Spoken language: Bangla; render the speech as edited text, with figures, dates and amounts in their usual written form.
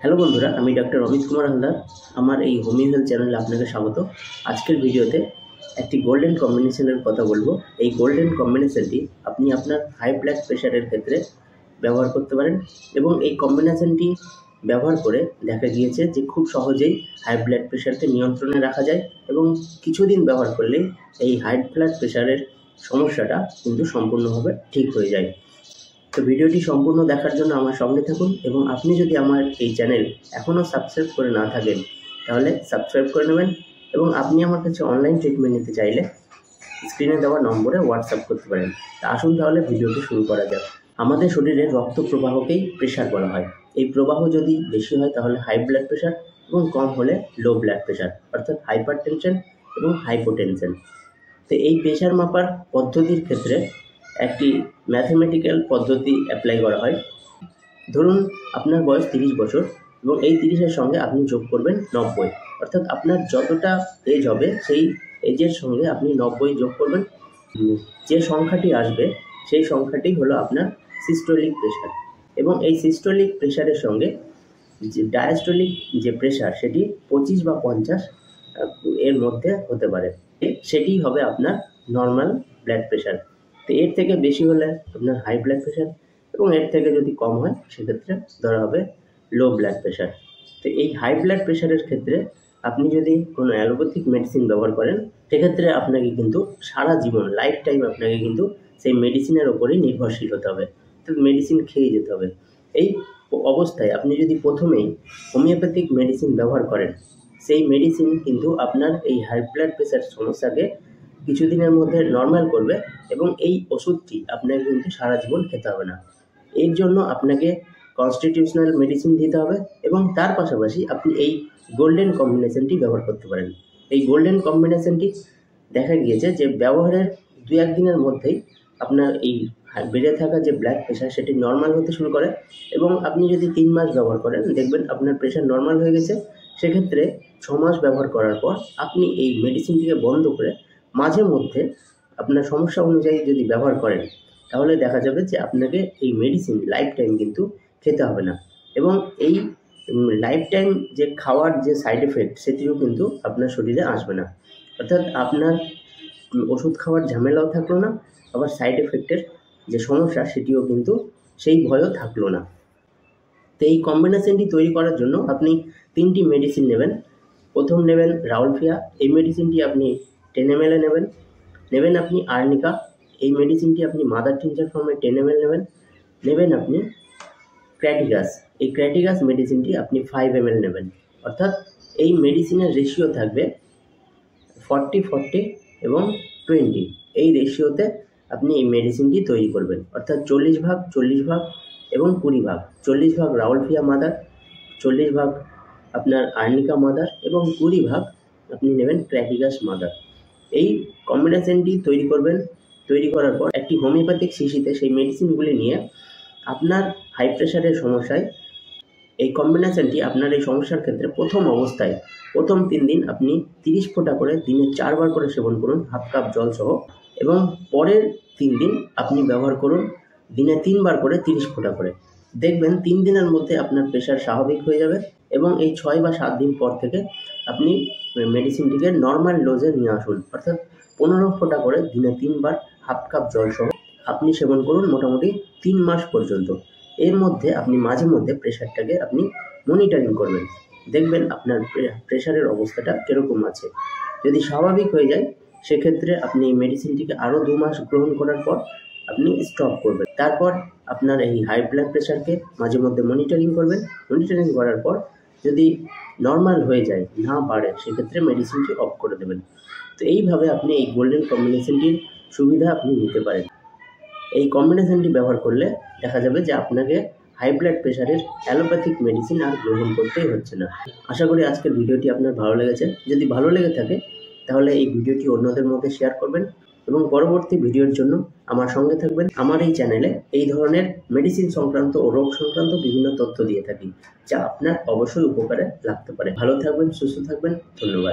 হ্যালো বন্ধুরা, আমি ডক্টর অমিত কুমার হালদার। আমার এই হোমিও হেলথ চ্যানেলে আপনাকে স্বাগত। আজকের ভিডিওতে একটি গোল্ডেন কম্বিনেশনের কথা বলবো। এই গোল্ডেন কম্বিনেশনটি আপনি আপনার হাই ব্লাড প্রেশারের ক্ষেত্রে ব্যবহার করতে পারেন এবং এই কম্বিনেশনটি ব্যবহার করে দেখা গিয়েছে যে খুব সহজেই হাই ব্লাড প্রেশারকে নিয়ন্ত্রণে রাখা যায় এবং কিছুদিন ব্যবহার করলেই এই হাই ব্লাড প্রেশারের সমস্যাটা কিন্তু সম্পূর্ণভাবে ঠিক হয়ে যায়। তো ভিডিওটি সম্পূর্ণ দেখার জন্য আমার সঙ্গে থাকুন এবং আপনি যদি আমার এই চ্যানেল এখনও সাবস্ক্রাইব করে না থাকেন তাহলে সাবস্ক্রাইব করে নেবেন এবং আপনি আমার কাছে অনলাইন ট্রিটমেন্ট নিতে চাইলে স্ক্রিনে দেওয়া নম্বরে হোয়াটসঅ্যাপ করতে পারেন। তা আসুন তাহলে ভিডিওটি শুরু করা যাক। আমাদের শরীরের রক্ত প্রবাহকেই প্রেশার বলা হয়। এই প্রবাহ যদি বেশি হয় তাহলে হাই ব্লাড প্রেশার এবং কম হলে লো ব্লাড প্রেশার অর্থাৎ হাইপার টেনশন এবং হাইপোটেনশন। তো এই প্রেশার মাপার পদ্ধতির ক্ষেত্রে একটি ম্যাথমেটিক্যাল পদ্ধতি অ্যাপ্লাই করা হয়। ধরুন আপনার বয়স 30 বছর এবং এই 30-এর সঙ্গে আপনি যোগ করবেন 90, অর্থাৎ আপনার যতটা এজ হবে সেই এজের সঙ্গে আপনি 90 যোগ করবেন। যে সংখ্যাটি আসবে সেই সংখ্যাটি হলো আপনার সিস্টোলিক প্রেশার এবং এই সিস্টোলিক প্রেশারের সঙ্গে যে ডায়াস্টোলিক যে প্রেশার সেটি 25 বা 50 এর মধ্যে হতে পারে। সেটি হবে আপনার নর্মাল ব্লাড প্রেশার। তো এর থেকে বেশি হলে আপনার হাই ব্লাড প্রেশার এবং এর থেকে যদি কম হয় সেক্ষেত্রে ধরা হবে লো ব্লাড প্রেশার। তো এই হাই ব্লাড প্রেশারের ক্ষেত্রে আপনি যদি কোনো অ্যালোপ্যাথিক মেডিসিন ব্যবহার করেন সেক্ষেত্রে আপনাকে কিন্তু সারা জীবন লাইফ টাইম আপনাকে কিন্তু সেই মেডিসিনের ওপরেই নির্ভরশীল হতে হবে, তো মেডিসিন খেয়ে যেতে হবে। এই অবস্থায় আপনি যদি প্রথমেই হোমিওপ্যাথিক মেডিসিন ব্যবহার করেন সেই মেডিসিন কিন্তু আপনার এই হাই ব্লাড প্রেশার সমস্যাকে কিছুদিনের মধ্যে নর্মাল করবে এবং এই ওষুধটি আপনাকে কিন্তু সারা জীবন খেতে হবে না। এর জন্য আপনাকে কনস্টিটিউশনাল মেডিসিন দিতে হবে এবং তার পাশাপাশি আপনি এই গোল্ডেন কম্বিনেশনটি ব্যবহার করতে পারেন। এই গোল্ডেন কম্বিনেশনটি দেখা গিয়েছে যে ব্যবহারের 2-1 দিনের মধ্যেই আপনার এই বেড়ে থাকা যে ব্লাড প্রেশার সেটি নর্মাল হতে শুরু করে এবং আপনি যদি 3 মাস ব্যবহার করেন দেখবেন আপনার প্রেশার নর্মাল হয়ে গেছে। সেক্ষেত্রে 6 মাস ব্যবহার করার পর আপনি এই মেডিসিনটিকে বন্ধ করে মাঝে মধ্যে আপনার সমস্যা অনুযায়ী যদি ব্যবহার করেন তাহলে দেখা যাবে যে আপনাকে এই মেডিসিন লাইফ টাইম কিন্তু খেতে হবে না এবং এই লাইফ টাইম যে খাওয়ার যে সাইড এফেক্ট সেটিও কিন্তু আপনার শরীরে আসবে না, অর্থাৎ আপনার ওষুধ খাওয়ার ঝামেলাও থাকলো না, আবার সাইড এফেক্টের যে সমস্যা সেটিও কিন্তু সেই ভয়ও থাকলো না। তো এই কম্বিনেশনটি তৈরি করার জন্য আপনি 3টি মেডিসিন নেবেন। প্রথম নেবেন রাউলফিয়া, এই মেডিসিনটি আপনি 10 ml নেবেন আপনি আর্নিকা, এই মেডিসিনটি আপনি মাদার টিনচার ফর্মে 10 ml নেবেন আপনি ক্র্যাটিগাস, এই ক্র্যাটিগাস মেডিসিনটি আপনি 5 ml নেবেন। অর্থাৎ এই মেডিসিনের রেশিও থাকবে 40-40 এবং 20, এই রেশিওতে আপনি এই মেডিসিনটি তৈরি করবেন। অর্থাৎ 40 ভাগ 40 ভাগ এবং 20 ভাগ, 40 ভাগ রাউলফিয়া মাদার, 40 ভাগ আপনার আর্নিকা মাদার এবং 20 ভাগ আপনি নেবেন ক্র্যাটিগাস মাদার। এই কম্বিনেশনটি তৈরি করবেন। তৈরি করার পর একটি হোমিওপ্যাথিক শিশিতে সেই মেডিসিনগুলি নিয়ে আপনার হাই প্রেশারের সমস্যায় এই কম্বিনেশনটি আপনার এই সমস্যার ক্ষেত্রে প্রথম অবস্থায় প্রথম 3 দিন আপনি 30 ফোঁটা করে দিনে 4 বার করে সেবন করুন, হাফ কাপ জল সহ, এবং পরের 3 দিন আপনি ব্যবহার করুন দিনে 3 বার করে 30 ফোঁটা করে। দেখবেন 3 দিনের মধ্যে আপনার প্রেশার স্বাভাবিক হয়ে যাবে এবং এই 6 বা 7 দিন পর থেকে আপনি মেডিসিনটিকে নর্মাল ডোজে নিয়ে আসুন, অর্থাৎ 15 ফোঁটা করে দিনে 3 বার হাফ কাপ জল সহ আপনি সেবন করুন মোটামুটি 3 মাস পর্যন্ত। এর মধ্যে আপনি মাঝে মধ্যে প্রেশারটাকে আপনি মনিটরিং করবেন, দেখবেন আপনার প্রেশারের অবস্থাটা কীরকম আছে। যদি স্বাভাবিক হয়ে যায় সেক্ষেত্রে আপনি এই মেডিসিনটিকে আরও 2 মাস গ্রহণ করার পর আপনি স্টপ করবেন। তারপর আপনার এই হাই ব্লাড প্রেশারকে মাঝে মধ্যে মনিটরিং করবেন। মনিটরিং করার পর যদি নর্মাল হয়ে যায়, না বাড়ে, সেক্ষেত্রে মেডিসিনটি অফ করে দেবেন। তো এইভাবে আপনি এই গোল্ডেন কম্বিনেশনটির সুবিধা আপনি নিতে পারেন। এই কম্বিনেশনটি ব্যবহার করলে দেখা যাবে যে আপনাকে হাই ব্লাড প্রেশারের অ্যালোপ্যাথিক মেডিসিন আর গ্রহণ করতেই হচ্ছে না। আশা করি আজকের ভিডিওটি আপনার ভালো লেগেছে। যদি ভালো লেগে থাকে তাহলে এই ভিডিওটি অন্যদের মধ্যে শেয়ার করবেন এবং পরবর্তী ভিডিওর জন্য আমার সঙ্গে থাকবেন। আমার এই চ্যানেলে এই ধরনের মেডিসিন সংক্রান্ত ও রোগ সংক্রান্ত বিভিন্ন তথ্য দিয়ে থাকি, যা আপনার অবশ্যই উপকারে লাগতে পারে। ভালো থাকবেন, সুস্থ থাকবেন, ধন্যবাদ।